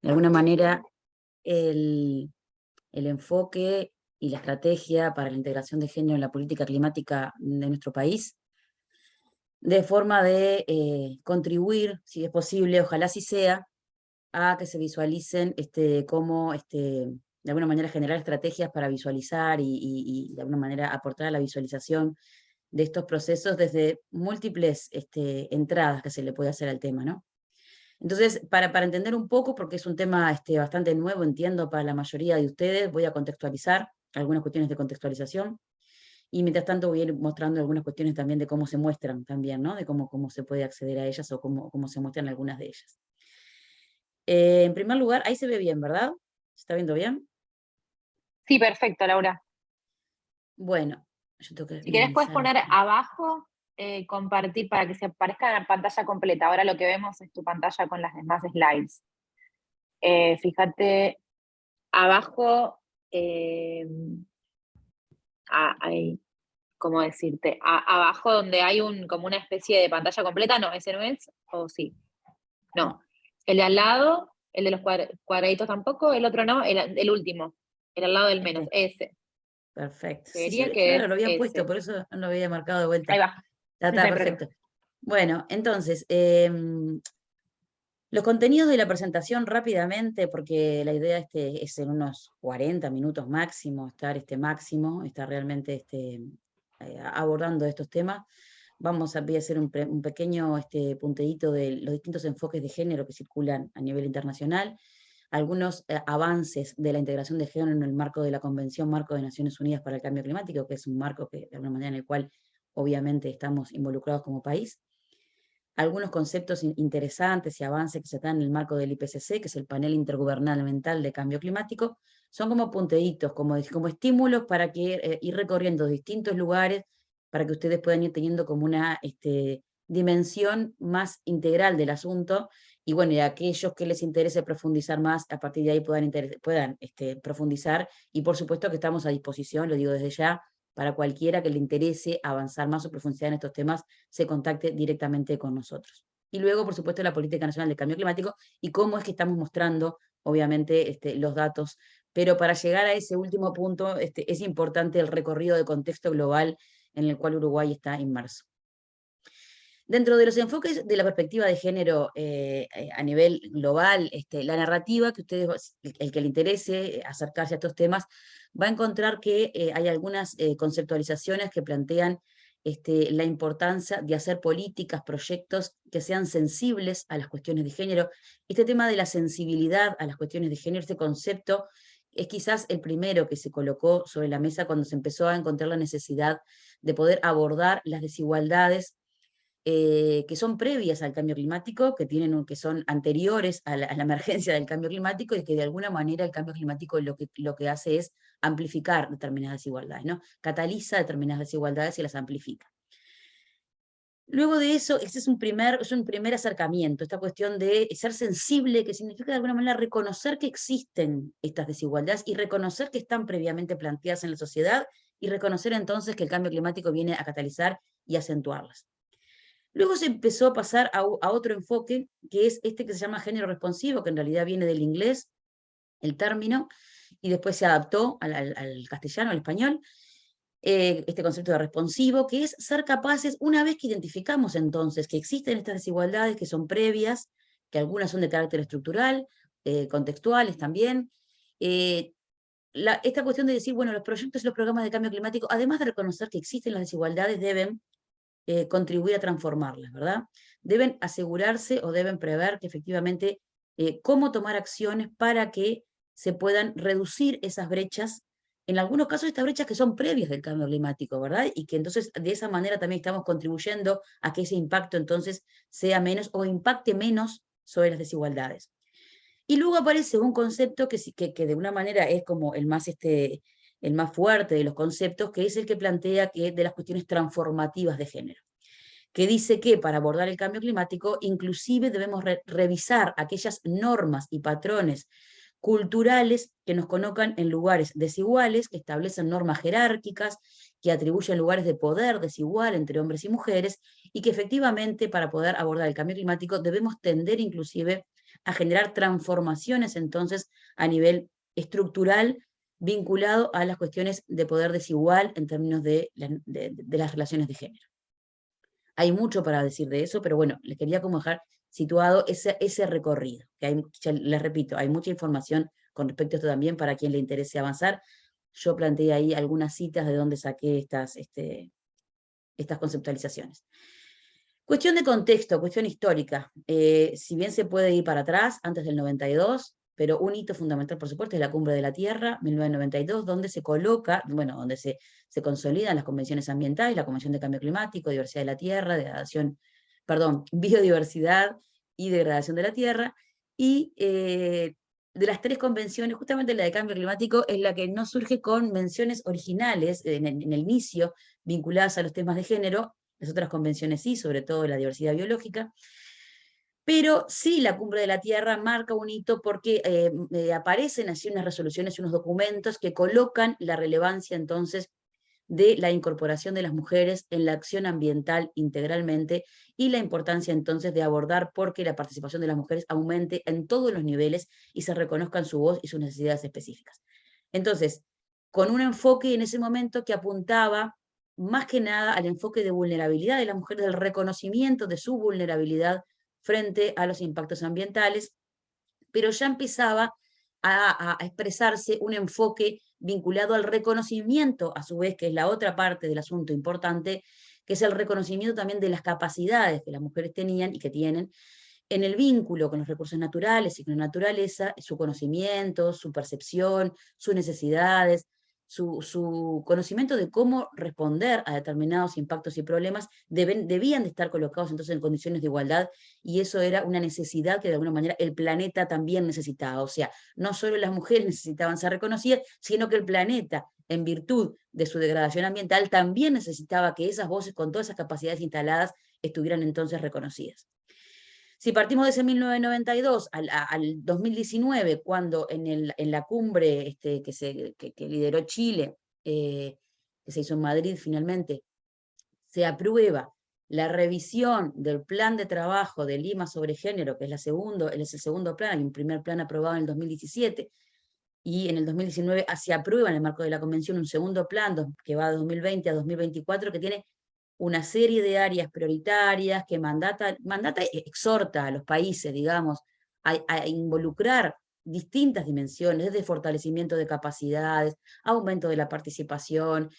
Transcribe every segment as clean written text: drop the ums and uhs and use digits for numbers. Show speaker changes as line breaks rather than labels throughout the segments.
de alguna manera el enfoque y la estrategia para la integración de género en la política climática de nuestro país, de forma de contribuir, si es posible, ojalá así sea, a que se visualicen cómo, de alguna manera, generar estrategias para visualizar y de alguna manera aportar a la visualización de estos procesos desde múltiples entradas que se le puede hacer al tema, ¿no? Entonces, para entender un poco, porque es un tema bastante nuevo, entiendo, para la mayoría de ustedes, voy a contextualizar algunas cuestiones de contextualización, y mientras tanto voy a ir mostrando algunas cuestiones también de cómo se muestran también, ¿no? De cómo se puede acceder a ellas o cómo se muestran algunas de ellas. En primer lugar, ahí se ve bien, ¿verdad? ¿Se está viendo bien?
Sí, perfecto, Laura.
Bueno, yo tengo que
Si querés puedes
minimizar
poner
aquí.
abajo, compartir para que se aparezca en la pantalla completa. Ahora lo que vemos es tu pantalla con las demás slides. Fíjate abajo, ahí, ¿cómo decirte? Abajo donde hay como una especie de pantalla completa, no, ese no es, o sí, no.
No,
El de al lado, el de los cuadraditos tampoco, el otro no, el último, el al lado del menos,
este,
ese.
perfecto. Sí, se
Creería
ve
que
claro,
es
lo había puesto,
ese.
por eso no lo había marcado de vuelta.
Ahí va,
Está
no hay problema.
perfecto. Bueno, entonces, los contenidos de la presentación rápidamente, porque la idea es en unos 40 minutos máximo, estar realmente abordando estos temas. Voy a hacer un pequeño punteíto de los distintos enfoques de género que circulan a nivel internacional, algunos avances de la integración de género en el marco de la Convención Marco de Naciones Unidas para el Cambio Climático, que es un marco que, de alguna manera, en el cual obviamente estamos involucrados como país. Algunos conceptos interesantes y avances que se dan en el marco del IPCC, que es el Panel Intergubernamental de Cambio Climático, son como punteitos, como estímulos para que ir recorriendo distintos lugares, para que ustedes puedan ir teniendo como una dimensión más integral del asunto, y bueno, y a aquellos que les interese profundizar más, a partir de ahí puedan profundizar, y por supuesto que estamos a disposición, lo digo desde ya, para cualquiera que le interese avanzar más o profundizar en estos temas, se contacte directamente con nosotros. Y luego, por supuesto, la Política Nacional de Cambio Climático y cómo es que estamos mostrando, obviamente, los datos. Pero para llegar a ese último punto, es importante el recorrido de contexto global en el cual Uruguay está inmerso. Dentro de los enfoques de la perspectiva de género a nivel global, la narrativa que ustedes, el que le interese acercarse a estos temas, va a encontrar que hay algunas conceptualizaciones que plantean la importancia de hacer políticas, proyectos que sean sensibles a las cuestiones de género. Este tema de la sensibilidad a las cuestiones de género, este concepto, es quizás el primero que se colocó sobre la mesa cuando se empezó a encontrar la necesidad de poder abordar las desigualdades que son previas al cambio climático, que son anteriores a la emergencia del cambio climático, y que de alguna manera el cambio climático lo que hace es amplificar determinadas desigualdades, ¿no? Cataliza determinadas desigualdades y las amplifica. Luego de eso, este es un primer acercamiento, esta cuestión de ser sensible, que significa de alguna manera reconocer que existen estas desigualdades y reconocer que están previamente planteadas en la sociedad, y reconocer entonces que el cambio climático viene a catalizar y acentuarlas. Luego se empezó a pasar a otro enfoque, que es este que se llama género responsivo, que en realidad viene del inglés, el término, y después se adaptó al castellano, al español, este concepto de responsivo, que es ser capaces, una vez que identificamos entonces que existen estas desigualdades que son previas, que algunas son de carácter estructural, contextuales también, eh, esta cuestión de decir, bueno, los proyectos y los programas de cambio climático, además de reconocer que existen las desigualdades, deben contribuir a transformarlas, ¿verdad? Deben asegurarse o deben prever que efectivamente cómo tomar acciones para que se puedan reducir esas brechas, en algunos casos estas brechas que son previas del cambio climático, ¿verdad? Y que entonces de esa manera también estamos contribuyendo a que ese impacto entonces sea menos o impacte menos sobre las desigualdades. Y luego aparece un concepto que de una manera es como el más fuerte de los conceptos, que es el que plantea que de las cuestiones transformativas de género, que dice que para abordar el cambio climático inclusive debemos revisar aquellas normas y patrones culturales que nos colocan en lugares desiguales, que establecen normas jerárquicas, que atribuyen lugares de poder desigual entre hombres y mujeres, y que efectivamente para poder abordar el cambio climático debemos tender inclusive a generar transformaciones entonces a nivel estructural vinculado a las cuestiones de poder desigual en términos de las relaciones de género. Hay mucho para decir de eso, pero bueno, les quería como dejar situado ese recorrido, que hay, ya les repito, hay mucha información con respecto a esto también para quien le interese avanzar. Yo planteé ahí algunas citas de donde saqué estas conceptualizaciones. Cuestión de contexto, cuestión histórica. Si bien se puede ir para atrás, antes del 92, pero un hito fundamental, por supuesto, es la Cumbre de la Tierra, 1992, donde se coloca, bueno, donde se consolidan las convenciones ambientales, la Convención de Cambio Climático, Diversidad de la Tierra, biodiversidad y degradación de la Tierra, y de las tres convenciones, justamente la de Cambio Climático es la que no surge con menciones originales en el inicio, vinculadas a los temas de género. Las otras convenciones sí, sobre todo la diversidad biológica, pero sí la Cumbre de la Tierra marca un hito porque aparecen así unas resoluciones y unos documentos que colocan la relevancia entonces de la incorporación de las mujeres en la acción ambiental integralmente y la importancia entonces de abordar porque la participación de las mujeres aumente en todos los niveles y se reconozcan su voz y sus necesidades específicas. Entonces, con un enfoque en ese momento que apuntaba más que nada al enfoque de vulnerabilidad de las mujeres, del reconocimiento de su vulnerabilidad frente a los impactos ambientales, pero ya empezaba a expresarse un enfoque vinculado al reconocimiento, a su vez, que es la otra parte del asunto importante, que es el reconocimiento también de las capacidades que las mujeres tenían y que tienen en el vínculo con los recursos naturales y con la naturaleza, su conocimiento, su percepción, sus necesidades, su conocimiento de cómo responder a determinados impactos y problemas, debían de estar colocados entonces en condiciones de igualdad, y eso era una necesidad que de alguna manera el planeta también necesitaba. O sea, no solo las mujeres necesitaban ser reconocidas, sino que el planeta, en virtud de su degradación ambiental, también necesitaba que esas voces con todas esas capacidades instaladas estuvieran entonces reconocidas. Si partimos de ese 1992 al 2019, cuando en la cumbre que lideró Chile, que se hizo en Madrid finalmente, se aprueba la revisión del plan de trabajo de Lima sobre género, que es el segundo plan, hay un primer plan aprobado en el 2017, y en el 2019 se aprueba en el marco de la convención un segundo plan que va de 2020 a 2024, que tiene una serie de áreas prioritarias que exhorta a los países, digamos, a involucrar distintas dimensiones, desde fortalecimiento de capacidades, aumento de la participación,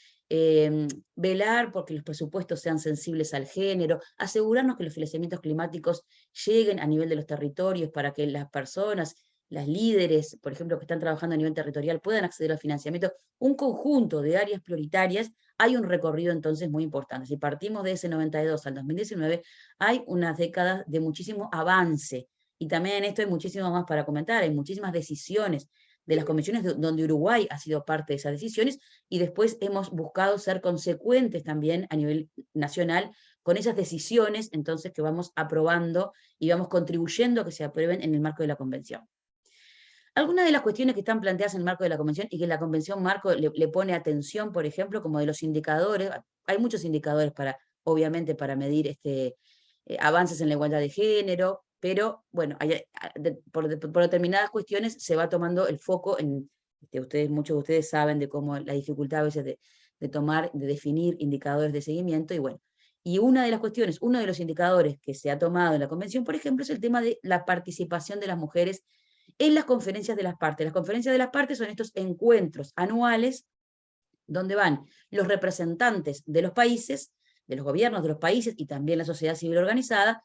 velar porque los presupuestos sean sensibles al género, asegurarnos que los financiamientos climáticos lleguen a nivel de los territorios para que las personas, las líderes, por ejemplo, que están trabajando a nivel territorial, puedan acceder al financiamiento. Un conjunto de áreas prioritarias. Hay un recorrido entonces muy importante. Si partimos de ese 92 al 2019, hay unas décadas de muchísimo avance. Y también en esto hay muchísimo más para comentar, hay muchísimas decisiones de las convenciones donde Uruguay ha sido parte de esas decisiones, y después hemos buscado ser consecuentes también a nivel nacional con esas decisiones entonces que vamos aprobando y vamos contribuyendo a que se aprueben en el marco de la convención. Algunas de las cuestiones que están planteadas en el marco de la convención y que la convención marco le pone atención, por ejemplo, como de los indicadores, hay muchos indicadores obviamente, para medir avances en la igualdad de género, pero bueno, por determinadas cuestiones se va tomando el foco en, muchos de ustedes saben de cómo la dificultad a veces de definir indicadores de seguimiento, y bueno, y una de las cuestiones, uno de los indicadores que se ha tomado en la convención, por ejemplo, es el tema de la participación de las mujeres en las conferencias de las partes. Las conferencias de las partes son estos encuentros anuales donde van los representantes de los países, de los gobiernos de los países y también la sociedad civil organizada,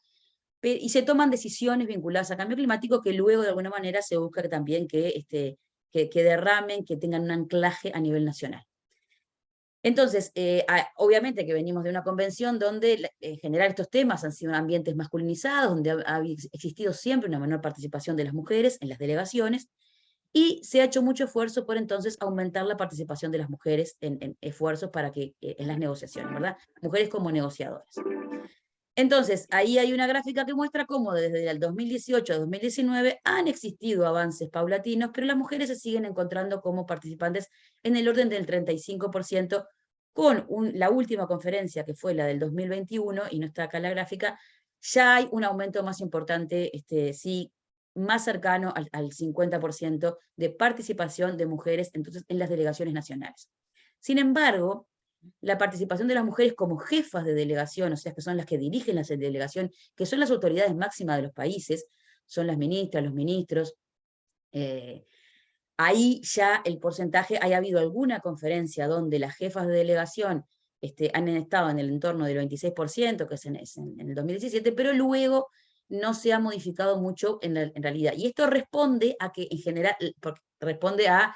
y se toman decisiones vinculadas a cambio climático que luego de alguna manera se busca también que derramen, que tengan un anclaje a nivel nacional. Entonces, obviamente que venimos de una convención donde en general estos temas han sido ambientes masculinizados, donde ha existido siempre una menor participación de las mujeres en las delegaciones, y se ha hecho mucho esfuerzo por entonces aumentar la participación de las mujeres en esfuerzos para que en las negociaciones, ¿verdad? Mujeres como negociadoras. Entonces, ahí hay una gráfica que muestra cómo desde el 2018 a 2019 han existido avances paulatinos, pero las mujeres se siguen encontrando como participantes en el orden del 35%, con la última conferencia, que fue la del 2021, y no está acá la gráfica, ya hay un aumento más importante, sí, más cercano al 50% de participación de mujeres entonces en las delegaciones nacionales. Sin embargo, la participación de las mujeres como jefas de delegación, o sea, que son las que dirigen la delegación, que son las autoridades máximas de los países, son las ministras, los ministros, ahí ya el porcentaje, haya habido alguna conferencia donde las jefas de delegación han estado en el entorno del 26%, que es en el 2017, pero luego no se ha modificado mucho en realidad. Y esto responde a que en general, responde a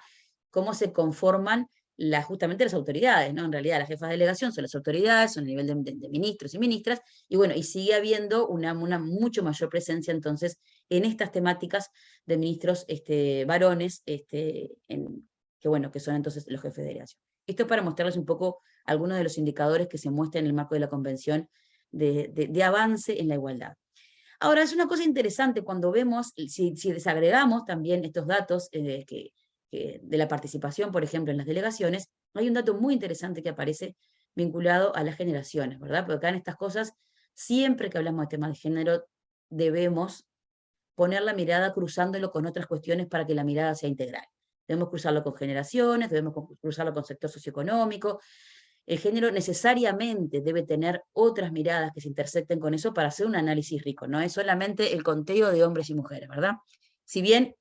cómo se conforman justamente las autoridades, ¿no? En realidad las jefas de delegación son las autoridades, son a nivel de ministros y ministras, y bueno, y sigue habiendo una mucho mayor presencia entonces en estas temáticas de ministros varones, que bueno, que son entonces los jefes de delegación. Esto es para mostrarles un poco algunos de los indicadores que se muestran en el marco de la Convención de avance en la igualdad. Ahora, es una cosa interesante cuando vemos, si desagregamos también estos datos de la participación, por ejemplo, en las delegaciones, hay un dato muy interesante que aparece vinculado a las generaciones, ¿verdad? Porque acá en estas cosas, siempre que hablamos de temas de género, debemos poner la mirada cruzándolo con otras cuestiones para que la mirada sea integral. Debemos cruzarlo con generaciones, debemos cruzarlo con sector socioeconómico. El género necesariamente debe tener otras miradas que se intersecten con eso para hacer un análisis rico. No es solamente el conteo de hombres y mujeres, ¿verdad? Si bien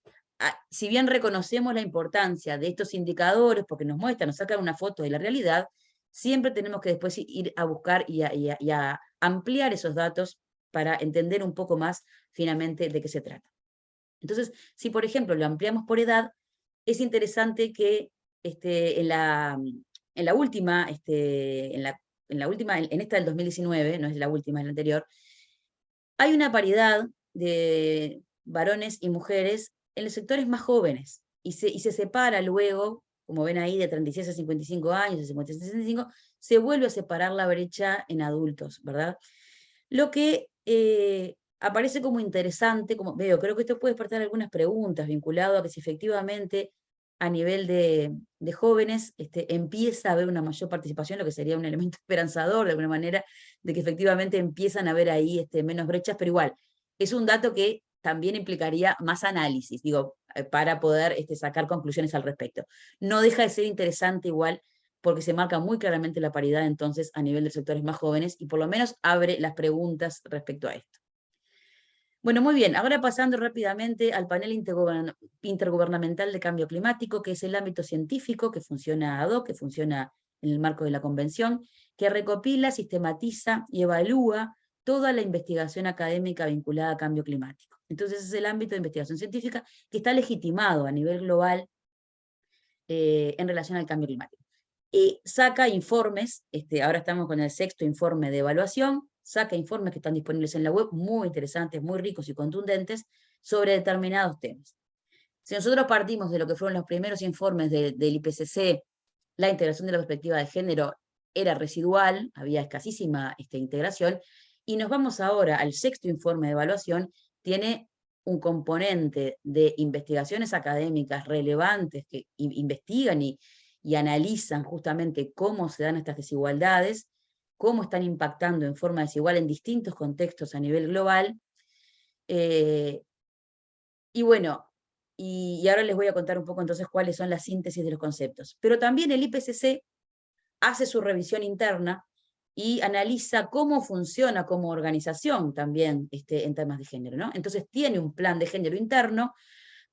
reconocemos la importancia de estos indicadores, porque nos muestran, nos sacan una foto de la realidad, siempre tenemos que después ir a buscar y a ampliar esos datos para entender un poco más finamente de qué se trata. Entonces, si por ejemplo lo ampliamos por edad, es interesante que en la última, en esta del 2019, no es la última, es la anterior, hay una paridad de varones y mujeres en los sectores más jóvenes, y se separa luego, como ven ahí, de 36 a 55 años, de 56 a 65, se vuelve a separar la brecha en adultos, ¿verdad? Lo que aparece como interesante, como veo, creo que esto puede despertar algunas preguntas vinculado a que si efectivamente a nivel de jóvenes empieza a haber una mayor participación, lo que sería un elemento esperanzador de alguna manera, de que efectivamente empiezan a haber ahí menos brechas, pero igual, es un dato que también implicaría más análisis, digo, para poder sacar conclusiones al respecto. No deja de ser interesante igual porque se marca muy claramente la paridad entonces a nivel de sectores más jóvenes y por lo menos abre las preguntas respecto a esto. Bueno, muy bien, ahora pasando rápidamente al panel intergubernamental de cambio climático, que es el ámbito científico que funciona ad hoc, que funciona en el marco de la Convención, que recopila, sistematiza y evalúa toda la investigación académica vinculada a cambio climático. Entonces es el ámbito de investigación científica que está legitimado a nivel global en relación al cambio climático. Saca informes, ahora estamos con el 6º informe de evaluación, saca informes que están disponibles en la web, muy interesantes, muy ricos y contundentes, sobre determinados temas. Si nosotros partimos de lo que fueron los primeros informes del IPCC, la integración de la perspectiva de género era residual, había escasísima integración, y nos vamos ahora al 6º informe de evaluación, tiene un componente de investigaciones académicas relevantes que investigan y analizan justamente cómo se dan estas desigualdades, cómo están impactando en forma desigual en distintos contextos a nivel global. Y bueno, y ahora les voy a contar un poco entonces cuáles son las síntesis de los conceptos. Pero también el IPCC hace su revisión interna y analiza cómo funciona como organización también en temas de género, ¿no? Entonces tiene un plan de género interno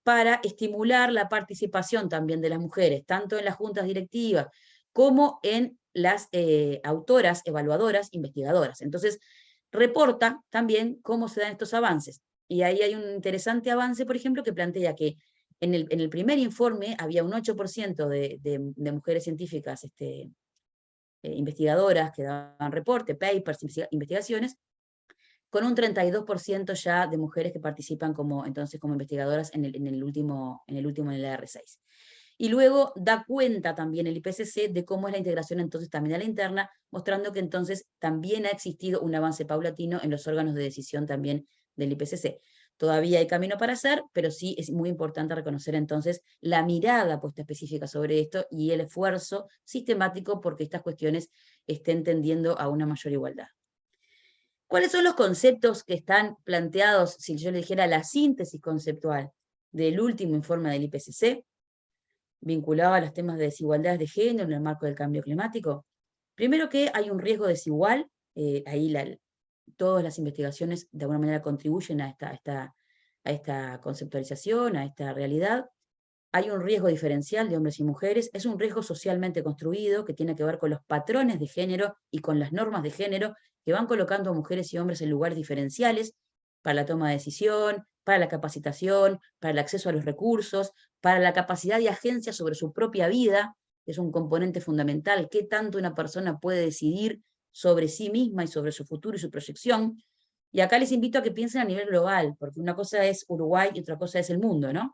para estimular la participación también de las mujeres, tanto en las juntas directivas como en las autoras, evaluadoras, investigadoras. Entonces, reporta también cómo se dan estos avances. Y ahí hay un interesante avance, por ejemplo, que plantea que en el primer informe había un 8% de mujeres científicas investigadoras que daban reporte, papers, investigaciones, con un 32% ya de mujeres que participan como investigadoras en el último en el R6. Y luego da cuenta también el IPCC de cómo es la integración entonces también a la interna, mostrando que entonces también ha existido un avance paulatino en los órganos de decisión también del IPCC. Todavía hay camino para hacer, pero sí es muy importante reconocer entonces la mirada puesta específica sobre esto y el esfuerzo sistemático porque estas cuestiones estén tendiendo a una mayor igualdad. ¿Cuáles son los conceptos que están planteados, si yo le dijera la síntesis conceptual del último informe del IPCC, vinculado a los temas de desigualdades de género en el marco del cambio climático? Primero que hay un riesgo desigual, todas las investigaciones de alguna manera contribuyen a esta conceptualización, a esta realidad. Hay un riesgo diferencial de hombres y mujeres, es un riesgo socialmente construido que tiene que ver con los patrones de género y con las normas de género que van colocando a mujeres y hombres en lugares diferenciales para la toma de decisión, para la capacitación, para el acceso a los recursos, para la capacidad de agencia sobre su propia vida, que es un componente fundamental, qué tanto una persona puede decidir sobre sí misma y sobre su futuro y su proyección. Y acá les invito a que piensen a nivel global, porque una cosa es Uruguay y otra cosa es el mundo, ¿no?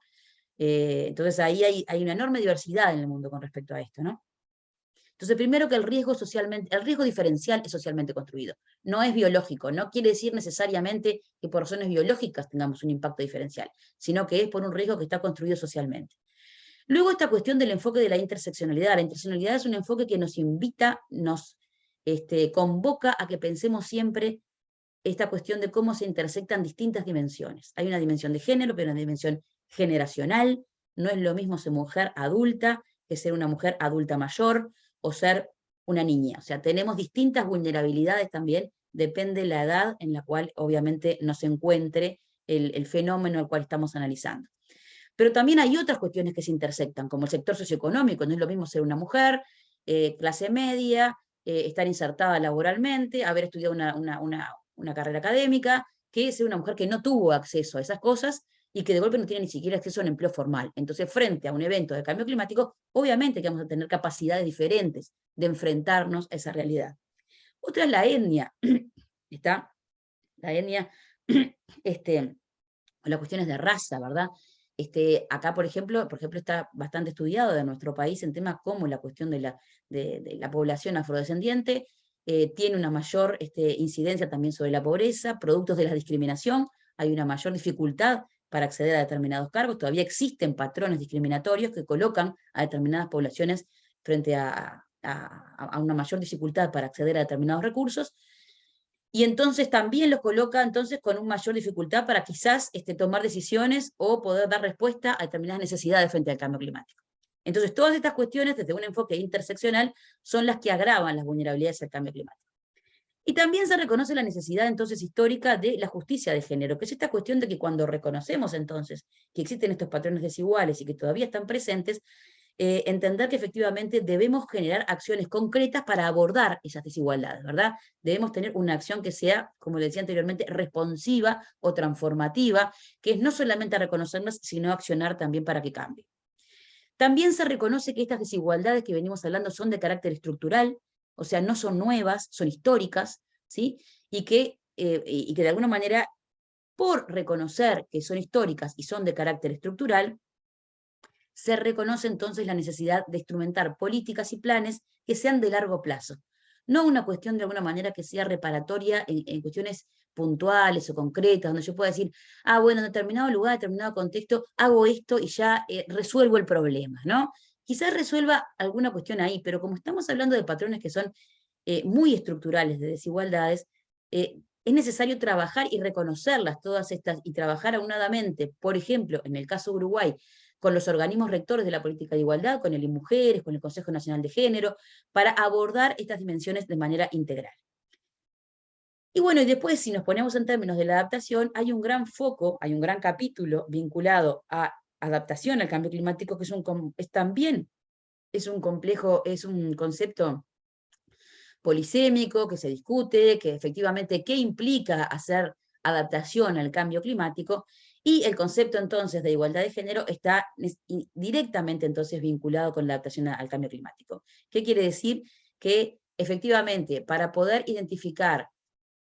Entonces ahí hay una enorme diversidad en el mundo con respecto a esto, ¿no? Entonces, primero que el riesgo diferencial es socialmente construido, no es biológico, no quiere decir necesariamente que por razones biológicas tengamos un impacto diferencial, sino que es por un riesgo que está construido socialmente. Luego esta cuestión del enfoque de la interseccionalidad. La interseccionalidad es un enfoque que nos invita, nos convoca a que pensemos siempre esta cuestión de cómo se intersectan distintas dimensiones. Hay una dimensión de género, pero una dimensión generacional. No es lo mismo ser mujer adulta que ser una mujer adulta mayor o ser una niña. O sea, tenemos distintas vulnerabilidades también, depende de la edad en la cual obviamente nos encuentre el fenómeno al cual estamos analizando. Pero también hay otras cuestiones que se intersectan, como el sector socioeconómico. No es lo mismo ser una mujer, clase media, estar insertada laboralmente, haber estudiado una carrera académica, que ser una mujer que no tuvo acceso a esas cosas y que de golpe no tiene ni siquiera acceso a un empleo formal. Entonces, frente a un evento de cambio climático, obviamente que vamos a tener capacidades diferentes de enfrentarnos a esa realidad. Otra es la etnia. Está la etnia, las cuestiones de raza, ¿verdad? Acá, por ejemplo, está bastante estudiado de nuestro país en temas como la cuestión de la población afrodescendiente, tiene una mayor incidencia también sobre la pobreza, productos de la discriminación, hay una mayor dificultad para acceder a determinados cargos, todavía existen patrones discriminatorios que colocan a determinadas poblaciones frente a una mayor dificultad para acceder a determinados recursos, y entonces también los coloca entonces con una mayor dificultad para quizás tomar decisiones o poder dar respuesta a determinadas necesidades frente al cambio climático. Entonces todas estas cuestiones desde un enfoque interseccional son las que agravan las vulnerabilidades al cambio climático. Y también se reconoce la necesidad entonces histórica de la justicia de género, que es esta cuestión de que cuando reconocemos entonces que existen estos patrones desiguales y que todavía están presentes, entender que efectivamente debemos generar acciones concretas para abordar esas desigualdades, ¿verdad? Debemos tener una acción que sea, como le decía anteriormente, responsiva o transformativa, que es no solamente reconocerlas, sino accionar también para que cambie. También se reconoce que estas desigualdades que venimos hablando son de carácter estructural, o sea, no son nuevas, son históricas, ¿sí? Y que de alguna manera, por reconocer que son históricas y son de carácter estructural, se reconoce entonces la necesidad de instrumentar políticas y planes que sean de largo plazo. No una cuestión de alguna manera que sea reparatoria en cuestiones puntuales o concretas, donde yo pueda decir, bueno, en determinado lugar, en determinado contexto, hago esto y ya resuelvo el problema, ¿no? Quizás resuelva alguna cuestión ahí, pero como estamos hablando de patrones que son muy estructurales de desigualdades, es necesario trabajar y reconocerlas todas estas y trabajar aunadamente, por ejemplo, en el caso de Uruguay, con los organismos rectores de la política de igualdad, con el INMujeres, con el Consejo Nacional de Género, para abordar estas dimensiones de manera integral. Y bueno, y después si nos ponemos en términos de la adaptación, hay un gran foco, hay un gran capítulo vinculado a adaptación al cambio climático, que también es un complejo, es un concepto polisémico, que se discute, que efectivamente qué implica hacer adaptación al cambio climático, y el concepto entonces de igualdad de género está directamente entonces vinculado con la adaptación al cambio climático. ¿Qué quiere decir? Que efectivamente para poder identificar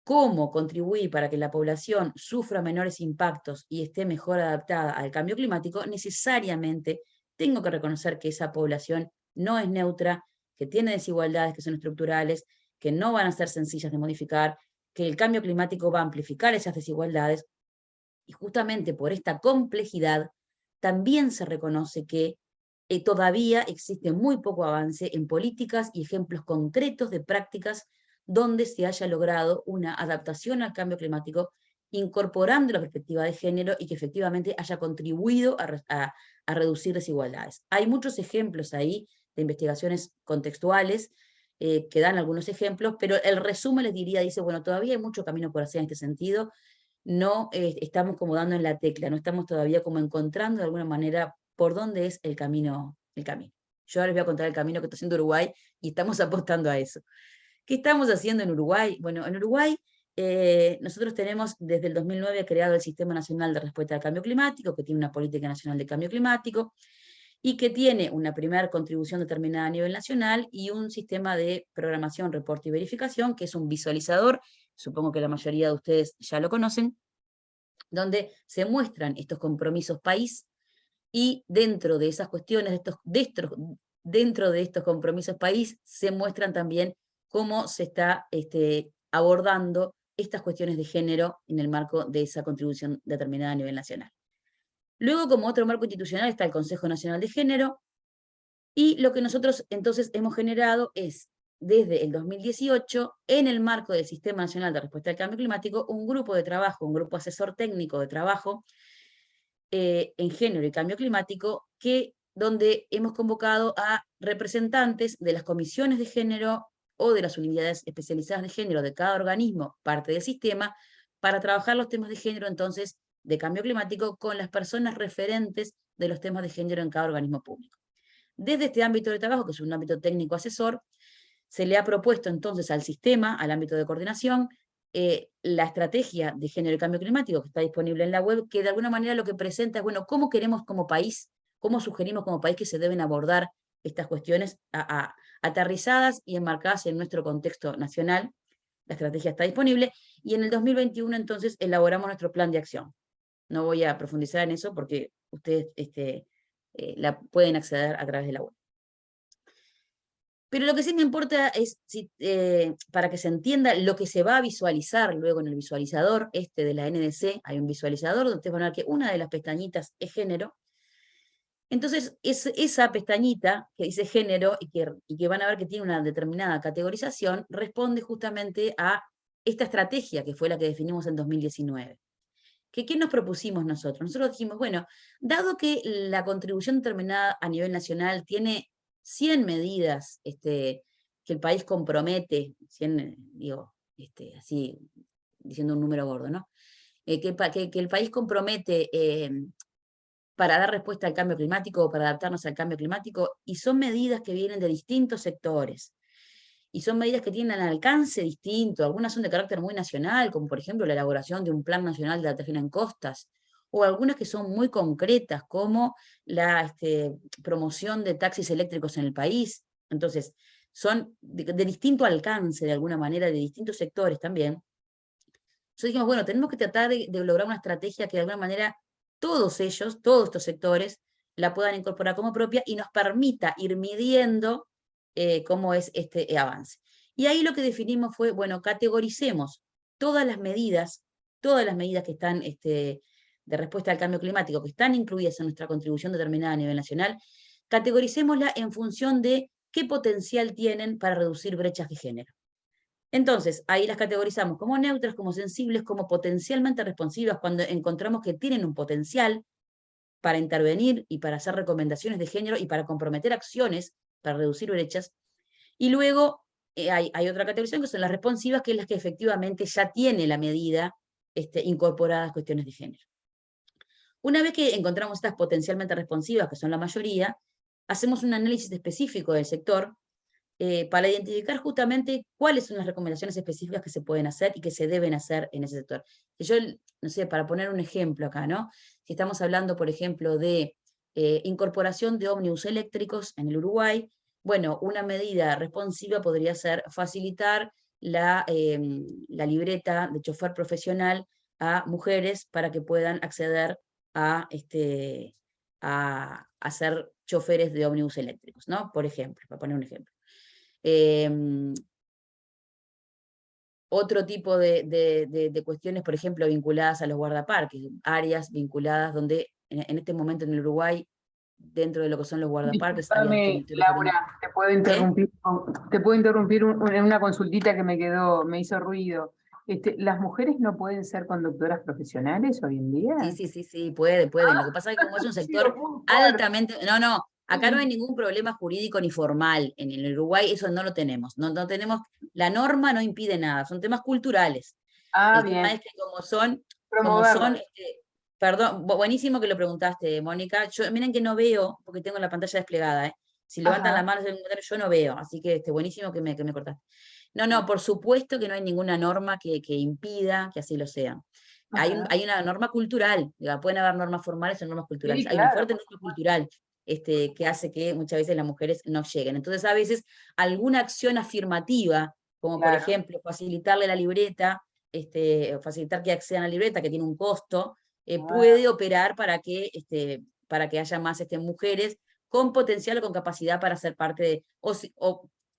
cómo contribuir para que la población sufra menores impactos y esté mejor adaptada al cambio climático, necesariamente tengo que reconocer que esa población no es neutra, que tiene desigualdades que son estructurales, que no van a ser sencillas de modificar, que el cambio climático va a amplificar esas desigualdades, y justamente por esta complejidad también se reconoce que todavía existe muy poco avance en políticas y ejemplos concretos de prácticas donde se haya logrado una adaptación al cambio climático, incorporando la perspectiva de género y que efectivamente haya contribuido a reducir desigualdades. Hay muchos ejemplos ahí de investigaciones contextuales que dan algunos ejemplos, pero el resumen les diría, dice, bueno, todavía hay mucho camino por hacer en este sentido, no estamos como dando en la tecla, no estamos todavía como encontrando de alguna manera por dónde es el camino, el camino. Yo ahora les voy a contar el camino que está haciendo Uruguay y estamos apostando a eso. ¿Qué estamos haciendo en Uruguay? Bueno, en Uruguay nosotros tenemos desde el 2009 creado el Sistema Nacional de Respuesta al Cambio Climático, que tiene una política nacional de cambio climático, y que tiene una primera contribución determinada a nivel nacional y un sistema de programación, reporte y verificación, que es un visualizador, supongo que la mayoría de ustedes ya lo conocen, donde se muestran estos compromisos país y dentro de esas cuestiones, dentro de estos compromisos país, se muestran también cómo se está abordando estas cuestiones de género en el marco de esa contribución determinada a nivel nacional. Luego, como otro marco institucional, está el Consejo Nacional de Género, y lo que nosotros entonces hemos generado es, desde el 2018, en el marco del Sistema Nacional de Respuesta al Cambio Climático, un grupo de trabajo, un grupo asesor técnico de trabajo en género y cambio climático, donde hemos convocado a representantes de las comisiones de género o de las unidades especializadas de género de cada organismo, parte del sistema, para trabajar los temas de género, entonces, de cambio climático con las personas referentes de los temas de género en cada organismo público. Desde este ámbito de trabajo, que es un ámbito técnico asesor, se le ha propuesto entonces al sistema, al ámbito de coordinación, la estrategia de género y cambio climático que está disponible en la web, que de alguna manera lo que presenta es, bueno, cómo queremos como país, cómo sugerimos como país que se deben abordar estas cuestiones aterrizadas y enmarcadas en nuestro contexto nacional. La estrategia está disponible y en el 2021 entonces elaboramos nuestro plan de acción. No voy a profundizar en eso porque ustedes la pueden acceder a través de la web. Pero lo que sí me importa es, para que se entienda lo que se va a visualizar luego en el visualizador de la NDC, hay un visualizador donde ustedes van a ver que una de las pestañitas es género. Entonces, esa pestañita que dice género y que van a ver que tiene una determinada categorización, responde justamente a esta estrategia que fue la que definimos en 2019. ¿Qué nos propusimos nosotros? Nosotros dijimos, bueno, dado que la contribución determinada a nivel nacional tiene 100 medidas que el país compromete, 100, digo, así, diciendo un número gordo, ¿no? Que el país compromete para dar respuesta al cambio climático o para adaptarnos al cambio climático, y son medidas que vienen de distintos sectores, y son medidas que tienen un alcance distinto, algunas son de carácter muy nacional, como por ejemplo la elaboración de un Plan Nacional de Adaptación en Costas, o algunas que son muy concretas, como la promoción de taxis eléctricos en el país. Entonces, son de distinto alcance, de alguna manera, de distintos sectores también. Entonces dijimos, bueno, tenemos que tratar de lograr una estrategia que de alguna manera todos ellos, todos estos sectores, la puedan incorporar como propia y nos permita ir midiendo cómo es este avance. Y ahí lo que definimos fue, bueno, categoricemos todas las medidas que están de respuesta al cambio climático, que están incluidas en nuestra contribución determinada a nivel nacional, categoricémosla en función de qué potencial tienen para reducir brechas de género. Entonces, ahí las categorizamos como neutras, como sensibles, como potencialmente responsivas, cuando encontramos que tienen un potencial para intervenir y para hacer recomendaciones de género y para comprometer acciones para reducir brechas. Y luego hay otra categorización que son las responsivas, que es las que efectivamente ya tiene la medida incorporadas cuestiones de género. Una vez que encontramos estas potencialmente responsivas, que son la mayoría, hacemos un análisis específico del sector para identificar justamente cuáles son las recomendaciones específicas que se pueden hacer y que se deben hacer en ese sector. Si yo, no sé, para poner un ejemplo acá, ¿no? Si estamos hablando, por ejemplo, de incorporación de ómnibus eléctricos en el Uruguay, bueno, una medida responsiva podría ser facilitar la libreta de chofer profesional a mujeres para que puedan acceder a ser choferes de ómnibus eléctricos, ¿no? Por ejemplo, para poner un ejemplo. Otro tipo de cuestiones, por ejemplo, vinculadas a los guardaparques, áreas vinculadas donde en este momento en el Uruguay dentro de lo que son los guardaparques, áreas de
Disculpame,
monitoreamiento perimetral.
Laura, te puedo interrumpir en una consultita que me hizo ruido. ¿Las mujeres no pueden ser conductoras profesionales hoy en día?
Sí, pueden. Lo que pasa es que como es un
Ha sido
sector
muy fuerte.
altamente, acá no hay ningún problema jurídico ni formal. En el Uruguay eso no lo tenemos. No tenemos, la norma no impide nada, son temas culturales.
Ah,
El tema
bien,
es que como son,
promoverlo.
perdón, buenísimo que lo preguntaste, Mónica. Yo, miren que no veo, porque tengo la pantalla desplegada, ¿eh? Si levantan la
Ajá,
mano, yo no veo, así que buenísimo que me cortaste. No, por supuesto que no hay ninguna norma que impida que así lo sea.
ajá.
Hay una norma cultural, pueden haber normas formales o normas culturales.
Sí,
Hay una
claro,
fuerte
por
norma
supuesto.
cultural que hace que muchas veces las mujeres no lleguen. Entonces, a veces, alguna acción afirmativa, como por
Claro,
ejemplo, facilitarle la libreta, o facilitar que accedan a la libreta, que tiene un costo,
ah,
puede operar para que haya más mujeres con potencial o con capacidad para ser parte de,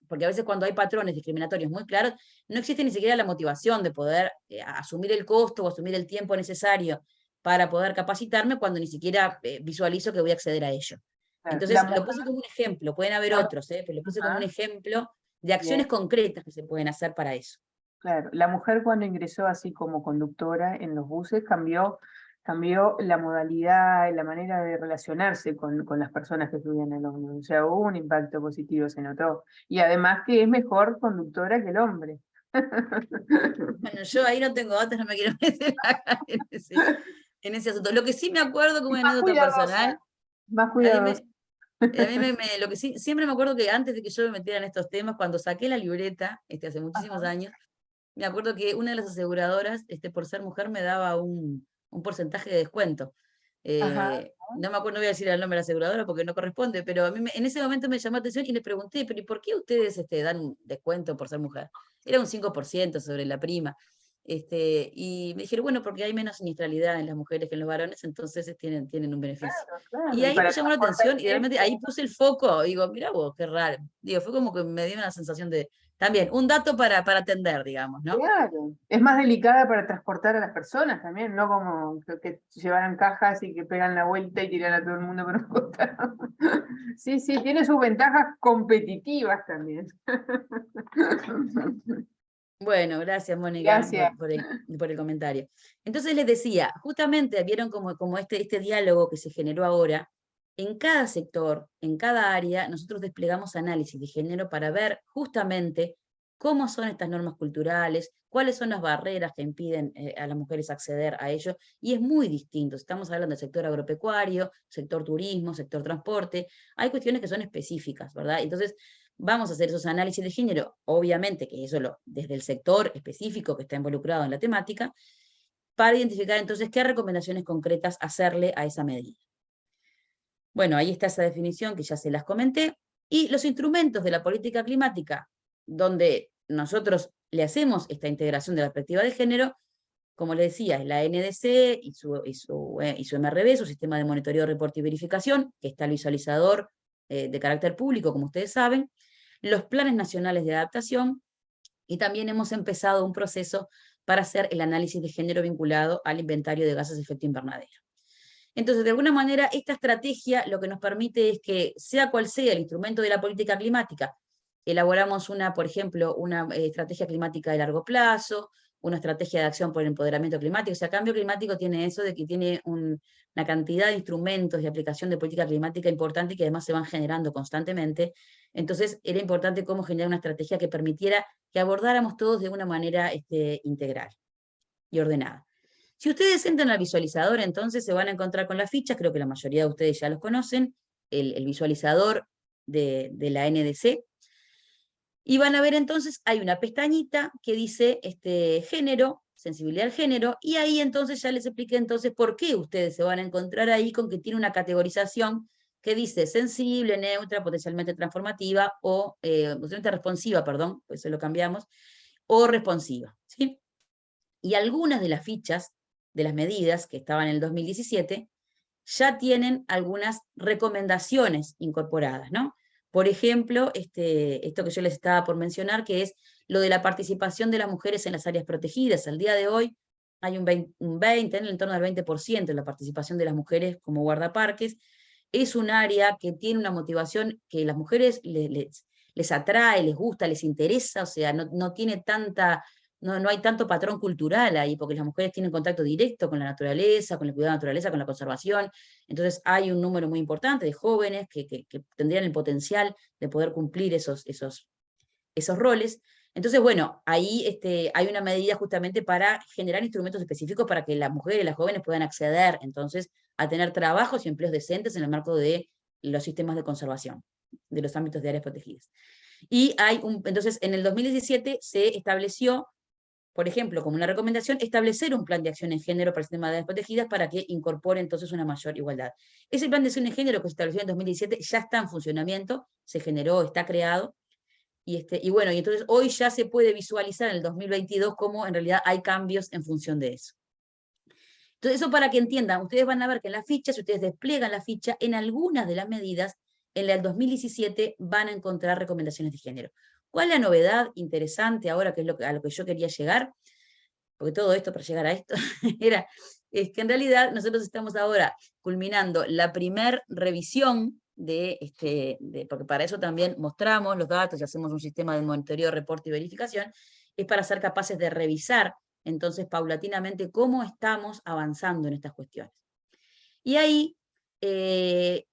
porque a veces cuando hay patrones discriminatorios muy claros, no existe ni siquiera la motivación de poder asumir el costo o asumir el tiempo necesario para poder capacitarme cuando ni siquiera visualizo que voy a acceder a ello.
claro. La
Entonces, lo
mujer,
puse como un ejemplo, pueden haber
la-
otros, pero lo puse como un
ajá,
ejemplo de acciones
bien.
concretas que se pueden hacer para eso.
Claro, la mujer cuando ingresó así como conductora en los buses cambió la modalidad, la manera de relacionarse con las personas que subían al ómnibus. O sea, hubo un impacto positivo, se notó. Y además que es mejor conductora que el hombre.
Bueno, yo ahí no tengo datos, no me quiero meter acá en ese asunto. Lo que sí me acuerdo como
Es
una
más
anécdota personal,
cuidadosa, más
a mí
cuidadosa.
me, lo que sí, siempre me acuerdo que antes de que yo me metiera en estos temas, cuando saqué la libreta, hace muchísimos
Ajá,
años, me acuerdo que una de las aseguradoras, por ser mujer, me daba un porcentaje de descuento.
ajá.
No me acuerdo, no voy a decir el nombre de la aseguradora porque no corresponde, pero a mí en ese momento me llamó la atención y le pregunté, pero ¿y por qué ustedes dan un descuento por ser mujer? Era un 5% sobre la prima. Y me dijeron, bueno, porque hay menos siniestralidad en las mujeres que en los varones, entonces tienen un beneficio.
Claro,
Y
claro. Y
ahí me
para
llamó la
transportar
atención y realmente
gente.
ahí puse el foco. Digo, mira vos, qué raro. Digo, fue como que me dio una sensación de, también, un dato para atender, digamos, ¿no?
Claro, es más delicada para transportar a las personas también, no como que llevaran cajas y que pegan la vuelta y tiran a todo el mundo por un costado. Sí, sí, tiene sus ventajas competitivas también.
Bueno, gracias, Mónica,
Gracias.
por el comentario. Entonces les decía, justamente vieron como este diálogo que se generó ahora, en cada sector, en cada área, nosotros desplegamos análisis de género para ver justamente cómo son estas normas culturales, cuáles son las barreras que impiden a las mujeres acceder a ello, y es muy distinto. Estamos hablando del sector agropecuario, sector turismo, sector transporte, hay cuestiones que son específicas, ¿verdad? Entonces, vamos a hacer esos análisis de género, obviamente que eso desde el sector específico que está involucrado en la temática, para identificar entonces qué recomendaciones concretas hacerle a esa medida. Bueno, ahí está esa definición que ya se las comenté, y los instrumentos de la política climática, donde nosotros le hacemos esta integración de la perspectiva de género, como les decía, es la NDC y su MRV, su sistema de monitoreo, reporte y verificación, que está el visualizador de carácter público, como ustedes saben, los planes nacionales de adaptación, y también hemos empezado un proceso para hacer el análisis de género vinculado al inventario de gases de efecto invernadero. Entonces, de alguna manera, esta estrategia lo que nos permite es que, sea cual sea el instrumento de la política climática, elaboramos por ejemplo, una estrategia climática de largo plazo, una estrategia de acción por el empoderamiento climático. O sea, cambio climático tiene eso de que tiene una cantidad de instrumentos de aplicación de política climática importante y que además se van generando constantemente. Entonces, era importante cómo generar una estrategia que permitiera que abordáramos todos de una manera integral y ordenada. Si ustedes entran al visualizador, entonces se van a encontrar con las fichas, creo que la mayoría de ustedes ya los conocen, el visualizador de la NDC, y van a ver entonces, hay una pestañita que dice género, sensibilidad al género, y ahí entonces ya les expliqué entonces por qué ustedes se van a encontrar ahí con que tiene una categorización que dice sensible, neutra, potencialmente transformativa, o potencialmente responsiva, perdón, pues se lo cambiamos, o responsiva, ¿sí? Y algunas de las fichas de las medidas que estaban en el 2017 ya tienen algunas recomendaciones incorporadas, ¿no? Por ejemplo, esto que yo les estaba por mencionar, que es lo de la participación de las mujeres en las áreas protegidas. Al día de hoy hay un 20 en el entorno del 20% de la participación de las mujeres como guardaparques, es un área que tiene una motivación que las mujeres les atrae, les gusta, les interesa, o sea, no tiene tanta, no hay tanto patrón cultural ahí, porque las mujeres tienen contacto directo con la naturaleza, con el cuidado de la naturaleza, con la conservación. Entonces hay un número muy importante de jóvenes que tendrían el potencial de poder cumplir esos roles. Entonces, bueno, ahí hay una medida justamente para generar instrumentos específicos para que las mujeres y las jóvenes puedan acceder, entonces, a tener trabajos y empleos decentes en el marco de los sistemas de conservación, de los ámbitos de áreas protegidas. Y entonces, en el 2017 se estableció, por ejemplo, como una recomendación, establecer un plan de acción en género para el sistema de áreas protegidas para que incorpore entonces una mayor igualdad. Ese plan de acción en género que se estableció en 2017 ya está en funcionamiento, se generó, está creado, y bueno, y entonces hoy ya se puede visualizar en el 2022 cómo en realidad hay cambios en función de eso. Entonces eso para que entiendan, ustedes van a ver que en la ficha, si ustedes despliegan la ficha, en algunas de las medidas, en la del 2017 van a encontrar recomendaciones de género. ¿Cuál es la novedad interesante ahora, que es a lo que yo quería llegar? Porque todo esto para llegar a esto es que en realidad nosotros estamos ahora culminando la primer revisión porque para eso también mostramos los datos y hacemos un sistema de monitoreo, reporte y verificación, es para ser capaces de revisar entonces paulatinamente cómo estamos avanzando en estas cuestiones. Y ahí,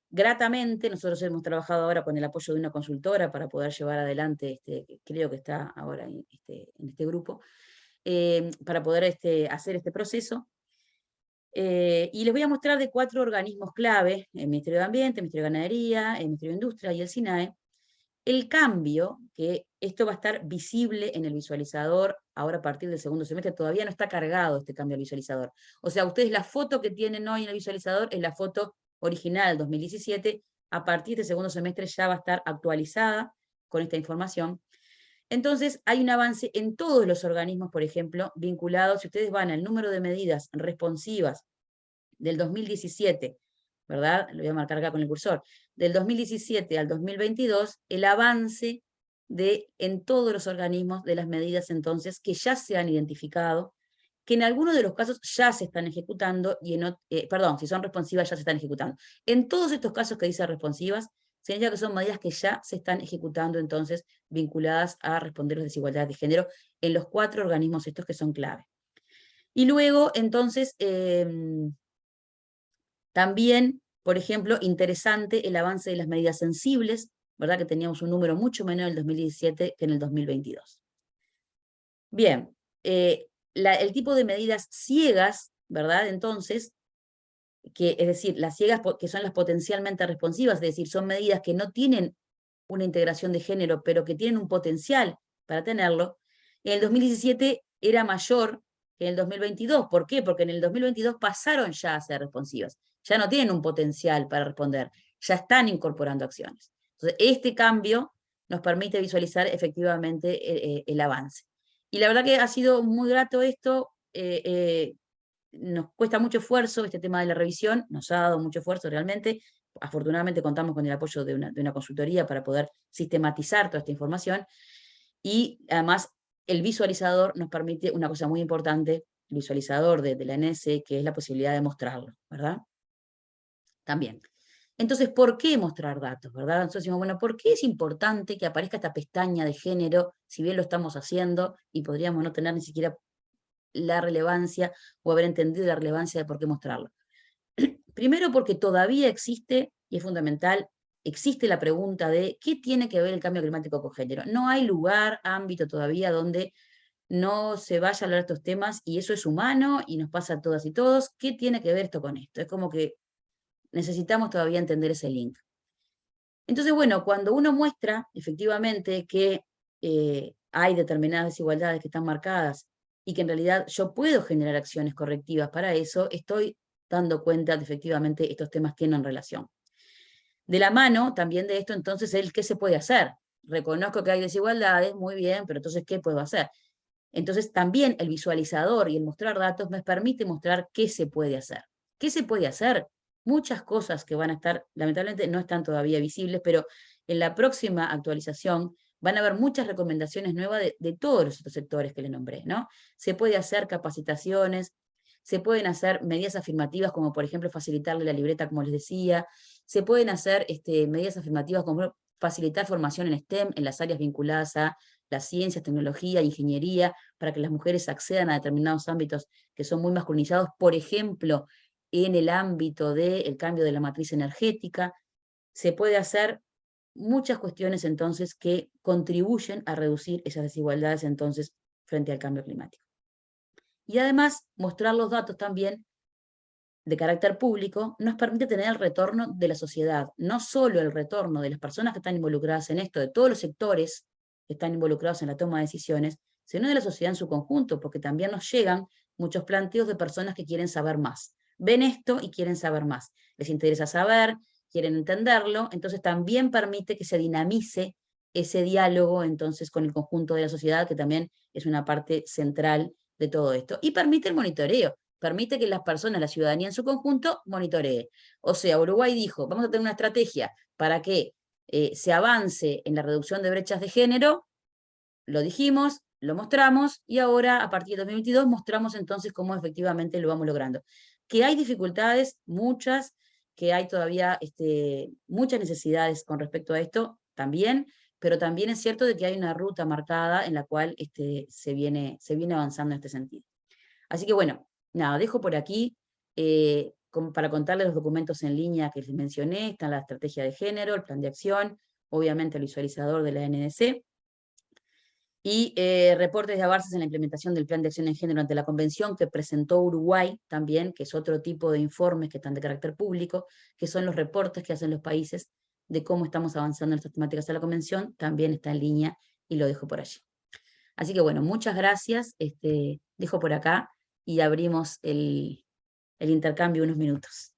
gratamente, nosotros hemos trabajado ahora con el apoyo de una consultora para poder llevar adelante, creo que está ahora en este grupo, para poder hacer este proceso. Y les voy a mostrar de 4 organismos clave, el Ministerio de Ambiente, el Ministerio de Ganadería, el Ministerio de Industria y el SINAE, el cambio, que esto va a estar visible en el visualizador ahora a partir del segundo semestre, todavía no está cargado este cambio al visualizador. O sea, ustedes la foto que tienen hoy en el visualizador es la foto original 2017, a partir del segundo semestre ya va a estar actualizada con esta información. Entonces, hay un avance en todos los organismos, por ejemplo, vinculados, si ustedes van al número de medidas responsivas del 2017, ¿verdad? Lo voy a marcar acá con el cursor, del 2017 al 2022, el avance en todos los organismos de las medidas entonces que ya se han identificado, que en algunos de los casos ya se están ejecutando, y si son responsivas ya se están ejecutando. En todos estos casos que dice responsivas, significa que son medidas que ya se están ejecutando entonces vinculadas a responder las desigualdades de género en los 4 organismos estos que son clave. Y luego, entonces, también, por ejemplo, interesante el avance de las medidas sensibles, ¿verdad? Que teníamos un número mucho menor en el 2017 que en el 2022. Bien, el tipo de medidas ciegas, ¿verdad? Entonces, es decir, las ciegas que son las potencialmente responsivas, es decir, son medidas que no tienen una integración de género, pero que tienen un potencial para tenerlo, en el 2017 era mayor que en el 2022. ¿Por qué? Porque en el 2022 pasaron ya a ser responsivas. Ya no tienen un potencial para responder, ya están incorporando acciones. Entonces, este cambio nos permite visualizar efectivamente el avance. Y la verdad que ha sido muy grato esto, nos cuesta mucho esfuerzo este tema de la revisión, nos ha dado mucho esfuerzo realmente. Afortunadamente contamos con el apoyo de una consultoría para poder sistematizar toda esta información, y además el visualizador nos permite una cosa muy importante, el visualizador de la NS, que es la posibilidad de mostrarlo, ¿verdad? También. Entonces, ¿por qué mostrar datos, verdad? Entonces decimos, bueno, ¿por qué es importante que aparezca esta pestaña de género, si bien lo estamos haciendo y podríamos no tener ni siquiera la relevancia o haber entendido la relevancia de por qué mostrarlo? Primero porque todavía existe, y es fundamental, existe la pregunta de ¿qué tiene que ver el cambio climático con género? No hay lugar, ámbito todavía donde no se vaya a hablar de estos temas, y eso es humano y nos pasa a todas y todos. ¿Qué tiene que ver esto con esto? Es como que necesitamos todavía entender ese link. Entonces, bueno, cuando uno muestra efectivamente que hay determinadas desigualdades que están marcadas y que en realidad yo puedo generar acciones correctivas para eso, estoy dando cuenta de efectivamente estos temas tienen relación. De la mano también de esto, entonces, el qué se puede hacer. Reconozco que hay desigualdades, muy bien, pero entonces, ¿qué puedo hacer? Entonces, también el visualizador y el mostrar datos me permite mostrar qué se puede hacer. ¿Qué se puede hacer? Muchas cosas que van a estar, lamentablemente no están todavía visibles, pero en la próxima actualización van a haber muchas recomendaciones nuevas de todos los otros sectores que le nombré, ¿no? Se puede hacer capacitaciones, se pueden hacer medidas afirmativas como por ejemplo facilitarle la libreta, como les decía, Se pueden hacer medidas afirmativas como facilitar formación en STEM, en las áreas vinculadas a las ciencias, tecnología, ingeniería, para que las mujeres accedan a determinados ámbitos que son muy masculinizados, por ejemplo, en el ámbito del cambio de la matriz energética. Se puede hacer muchas cuestiones entonces que contribuyen a reducir esas desigualdades entonces frente al cambio climático. Y además, mostrar los datos también de carácter público nos permite tener el retorno de la sociedad, no solo el retorno de las personas que están involucradas en esto, de todos los sectores que están involucrados en la toma de decisiones, sino de la sociedad en su conjunto, porque también nos llegan muchos planteos de personas que quieren saber más. Ven esto y quieren saber más. Les interesa saber, quieren entenderlo, entonces también permite que se dinamice ese diálogo entonces con el conjunto de la sociedad, que también es una parte central de todo esto. Y permite el monitoreo, permite que las personas, la ciudadanía en su conjunto, monitoree. O sea, Uruguay dijo, vamos a tener una estrategia para que se avance en la reducción de brechas de género, lo dijimos, lo mostramos, y ahora, a partir de 2022, mostramos entonces cómo efectivamente lo vamos logrando. Que hay dificultades, muchas, que hay todavía muchas necesidades con respecto a esto, también, pero también es cierto de que hay una ruta marcada en la cual se viene avanzando en este sentido. Así que bueno, nada, dejo por aquí para contarles los documentos en línea que les mencioné. Está la estrategia de género, el plan de acción, obviamente el visualizador de la NDC, y reportes de avances en la implementación del plan de acción en género ante la convención que presentó Uruguay también, que es otro tipo de informes que están de carácter público, que son los reportes que hacen los países de cómo estamos avanzando en estas temáticas de la convención, también está en línea y lo dejo por allí. Así que bueno, muchas gracias, dejo por acá y abrimos el intercambio unos minutos.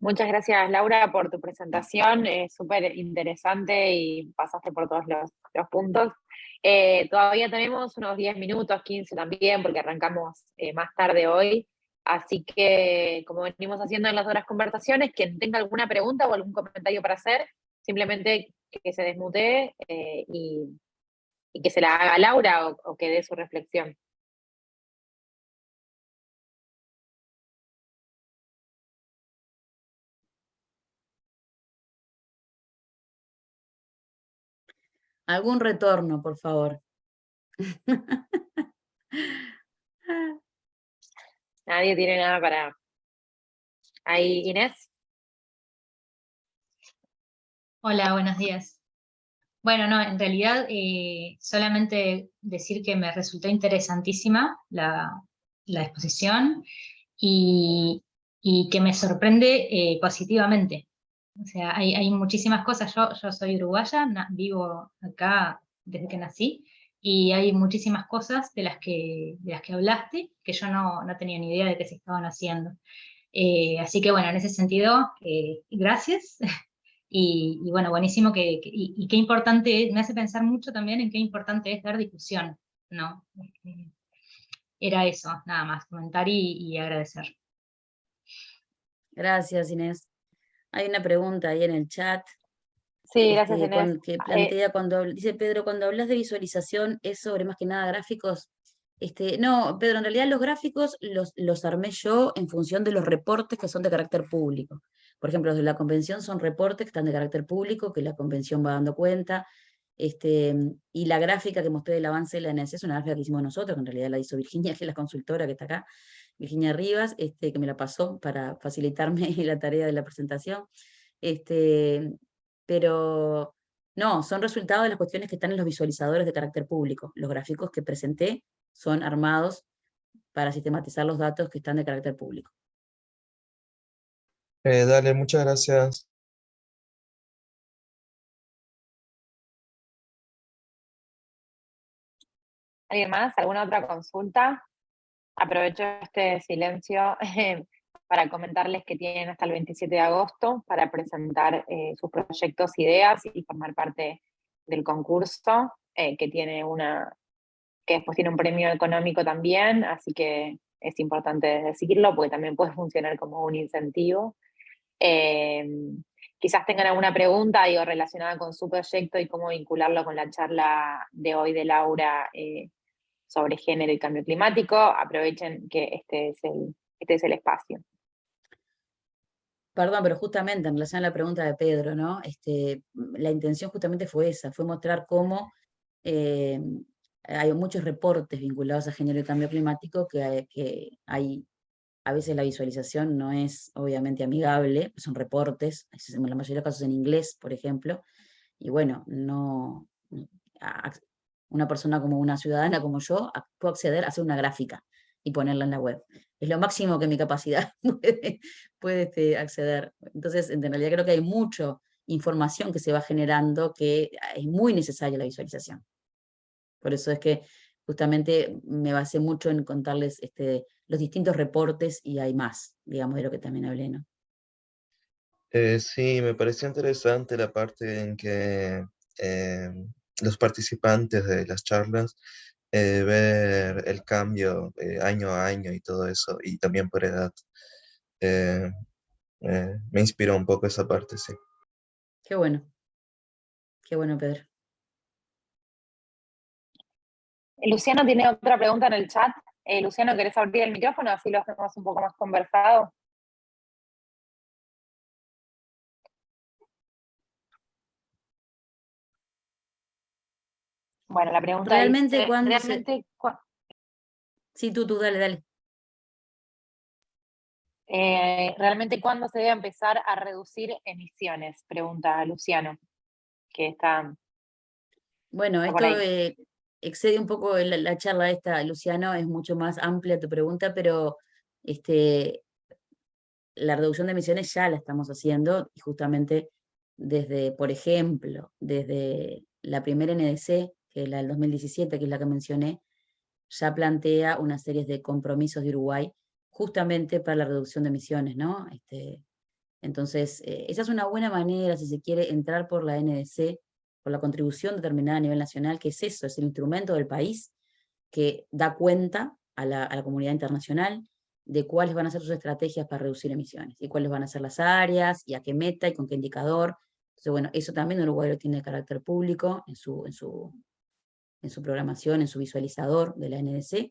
Muchas gracias, Laura, por tu presentación, súper interesante y pasaste por todos los puntos. Todavía tenemos unos 10 minutos, 15 también, porque arrancamos más tarde hoy. Así que, como venimos haciendo en las otras conversaciones, quien tenga alguna pregunta o algún comentario para hacer, simplemente que se desmutee y que se la haga a Laura o que dé su reflexión.
Algún retorno, por favor.
Nadie tiene nada para... Ahí, Inés.
Hola, buenos días. Bueno, no, en realidad solamente decir que me resultó interesantísima la exposición y que me sorprende positivamente. O sea, hay muchísimas cosas. Yo soy uruguaya, vivo acá desde que nací, y hay muchísimas cosas de las que hablaste que yo no tenía ni idea de que se estaban haciendo. Así que bueno, en ese sentido, gracias. Y bueno, buenísimo y qué importante es, me hace pensar mucho también en qué importante es dar difusión, ¿no? Era eso, nada más, comentar y agradecer.
Gracias, Inés. Hay una pregunta ahí en el chat.
Sí, gracias, Inés.
Que plantea dice Pedro, cuando hablas de visualización, ¿es sobre más que nada gráficos? No, Pedro, en realidad los gráficos los armé yo en función de los reportes que son de carácter público. Por ejemplo, los de la convención son reportes que están de carácter público, que la convención va dando cuenta. Y la gráfica que mostré del avance de la NS es una gráfica que hicimos nosotros, que en realidad la hizo Virginia, que es la consultora que está acá, Virginia Rivas, que me la pasó para facilitarme la tarea de la presentación. Pero no, son resultados de las cuestiones que están en los visualizadores de carácter público. Los gráficos que presenté son armados para sistematizar los datos que están de carácter público.
Dale, muchas gracias.
¿Alguien más? ¿Alguna otra consulta? Aprovecho este silencio para comentarles que tienen hasta el 27 de agosto para presentar sus proyectos, ideas y formar parte del concurso, que después tiene un premio económico también, así que es importante decirlo porque también puede funcionar como un incentivo. Quizás tengan alguna pregunta relacionada con su proyecto y cómo vincularlo con la charla de hoy de Laura sobre género y cambio climático. Aprovechen que este es el espacio.
Perdón, pero justamente en relación a la pregunta de Pedro, ¿no? La intención justamente fue esa, fue mostrar cómo hay muchos reportes vinculados a género y cambio climático que hay, a veces la visualización no es obviamente amigable, son reportes, en la mayoría de los casos en inglés, por ejemplo, y bueno, una persona como una ciudadana como yo puedo acceder a hacer una gráfica y ponerla en la web. Es lo máximo que mi capacidad puede acceder. Entonces, en realidad creo que hay mucha información que se va generando que es muy necesaria la visualización. Por eso es que justamente me basé mucho en contarles los distintos reportes y hay más, digamos, de lo que también hablé, ¿no?
Sí, me pareció interesante la parte en que los participantes de las charlas ver el cambio año a año y todo eso, y también por edad. Eh, Me inspiró un poco esa parte, sí.
Qué bueno, Pedro.
Luciano tiene otra pregunta en el chat. Luciano, ¿querés abrir el micrófono? Así lo hacemos un poco más conversado. Bueno, la pregunta
Realmente
dice,
cuando Sí, tú, dale.
¿realmente cuándo se debe empezar a reducir emisiones? Pregunta Luciano, que está
Bueno,
por
esto
ahí.
excede un poco la charla esta, Luciano, es mucho más amplia tu pregunta, pero la reducción de emisiones ya la estamos haciendo, y justamente desde, por ejemplo, desde la primera NDC, que es la del 2017, que es la que mencioné, ya plantea una serie de compromisos de Uruguay justamente para la reducción de emisiones, ¿no? Entonces, esa es una buena manera, si se quiere, entrar por la NDC, por la contribución determinada a nivel nacional, que es eso, es el instrumento del país que da cuenta a la comunidad internacional de cuáles van a ser sus estrategias para reducir emisiones, y cuáles van a ser las áreas, y a qué meta, y con qué indicador. Entonces, bueno, eso también Uruguay lo tiene de carácter público en su programación, en su visualizador de la NDC,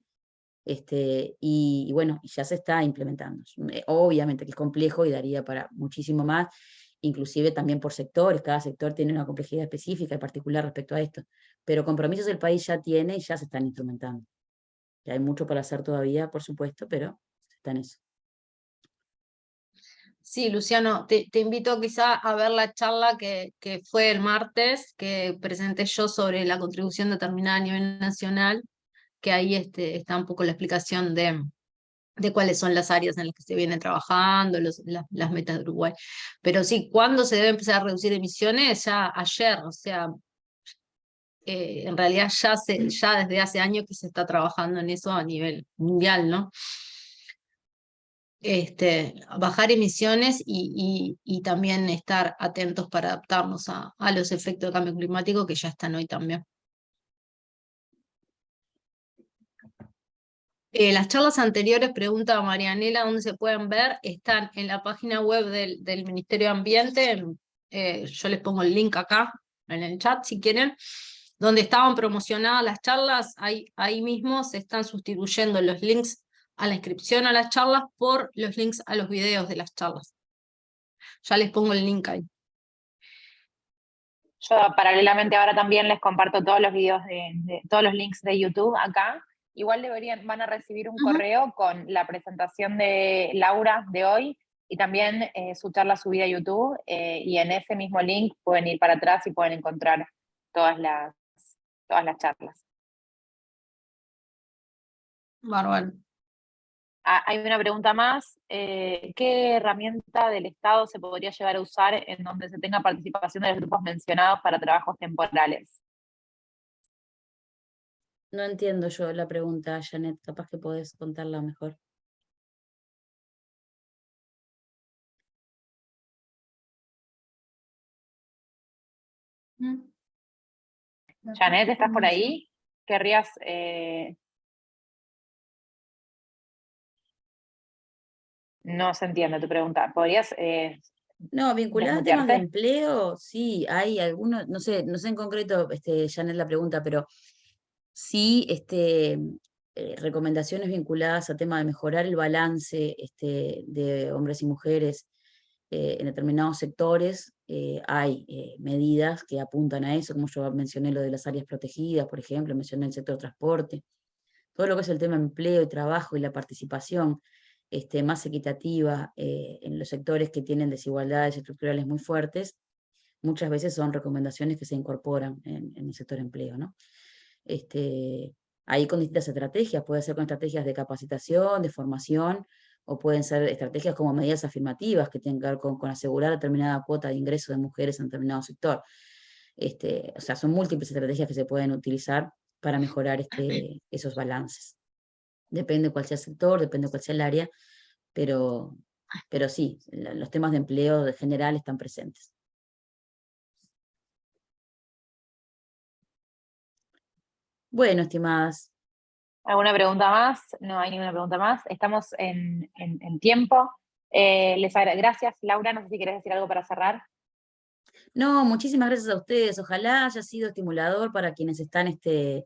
y bueno, ya se está implementando. Obviamente que es complejo y daría para muchísimo más, inclusive también por sectores, cada sector tiene una complejidad específica y particular respecto a esto, pero compromisos el país ya tiene y ya se están instrumentando. Y hay mucho para hacer todavía, por supuesto, pero está en eso.
Sí, Luciano, te invito quizá a ver la charla que fue el martes, que presenté yo sobre la contribución determinada a nivel nacional, que ahí está un poco la explicación de cuáles son las áreas en las que se viene trabajando, las metas de Uruguay. Pero sí, ¿cuándo se debe empezar a reducir emisiones? Ya ayer, o sea, en realidad ya desde hace años que se está trabajando en eso a nivel mundial, ¿no? Bajar emisiones y también estar atentos para adaptarnos a los efectos del cambio climático que ya están hoy también. Las charlas anteriores, pregunta Marianela, ¿dónde se pueden ver? Están en la página web del Ministerio de Ambiente, yo les pongo el link acá en el chat si quieren, donde estaban promocionadas las charlas, ahí mismo se están sustituyendo los links a la inscripción a las charlas por los links a los videos de las charlas. Ya les pongo el link ahí.
Yo paralelamente ahora también les comparto todos los videos todos los links de YouTube acá. Igual van a recibir un correo con la presentación de Laura de hoy y también su charla subida a YouTube, y en ese mismo link pueden ir para atrás y pueden encontrar todas las charlas.
Bárbaro.
Hay una pregunta más. ¿Qué herramienta del Estado se podría llegar a usar en donde se tenga participación de los grupos mencionados para trabajos temporales?
No entiendo yo la pregunta, Janet, capaz que podés contarla mejor.
Janet, ¿estás por ahí? ¿Querrías...? No se entiende tu pregunta. ¿Podrías
No, vinculada a temas de
desmutearte?
empleo, sí, hay algunos, no sé en concreto, Janet, la pregunta, pero sí, recomendaciones vinculadas a tema de mejorar el balance de hombres y mujeres en determinados sectores hay medidas que apuntan a eso, como yo mencioné lo de las áreas protegidas, por ejemplo, mencioné el sector transporte, todo lo que es el tema empleo y trabajo y la participación más equitativa en los sectores que tienen desigualdades estructurales muy fuertes, muchas veces son recomendaciones que se incorporan en el sector empleo, ¿no? Ahí con distintas estrategias, puede ser con estrategias de capacitación, de formación, o pueden ser estrategias como medidas afirmativas que tienen que ver con asegurar determinada cuota de ingreso de mujeres en determinado sector. O sea, son múltiples estrategias que se pueden utilizar para mejorar esos balances. Depende cuál sea el sector, depende cuál sea el área, pero sí, los temas de empleo en general están presentes. Bueno, estimadas.
¿Alguna pregunta más? No hay ninguna pregunta más. Estamos en tiempo. Gracias, Laura. No sé si querés decir algo para cerrar.
No, muchísimas gracias a ustedes. Ojalá haya sido estimulador para quienes están en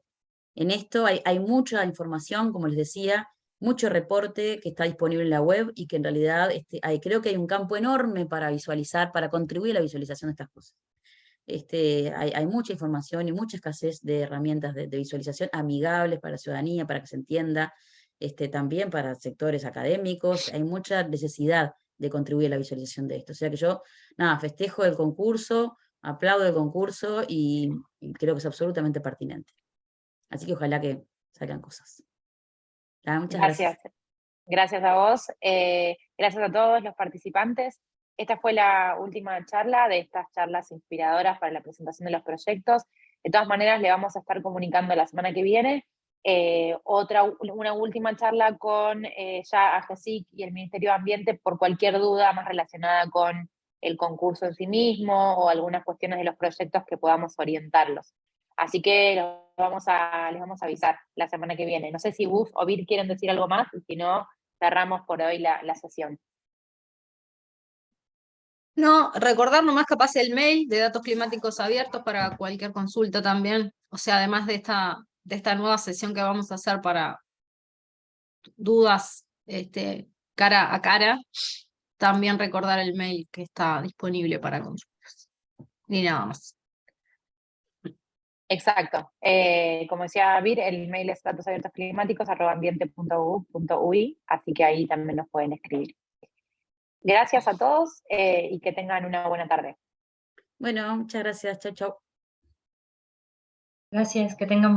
esto. Hay mucha información, como les decía, mucho reporte que está disponible en la web y que en realidad creo que hay un campo enorme para visualizar, para contribuir a la visualización de estas cosas. Hay mucha información y mucha escasez de herramientas de visualización amigables para la ciudadanía, para que se entienda, también para sectores académicos. Hay mucha necesidad de contribuir a la visualización de esto. O sea que yo, nada, festejo el concurso, aplaudo el concurso y creo que es absolutamente pertinente. Así que ojalá que salgan cosas. Muchas gracias.
Gracias a vos. Gracias a todos los participantes. Esta fue la última charla de estas charlas inspiradoras para la presentación de los proyectos. De todas maneras, le vamos a estar comunicando la semana que viene una última charla con ya AGESIC y el Ministerio de Ambiente por cualquier duda más relacionada con el concurso en sí mismo o algunas cuestiones de los proyectos que podamos orientarlos. Así que les vamos a avisar la semana que viene. No sé si Buf o Bir quieren decir algo más, y si no, cerramos por hoy la sesión.
No, recordar nomás capaz el mail de datos climáticos abiertos para cualquier consulta también. O sea, además de esta nueva sesión que vamos a hacer para dudas cara a cara, también recordar el mail que está disponible para consultas. Ni nada más.
Exacto. Como decía Vir, el mail es datosabiertosclimáticos@ambiente.gu.ui, así que ahí también nos pueden escribir. Gracias a todos y que tengan una buena tarde.
Bueno, muchas gracias. Chau, chau.
Gracias, que tengan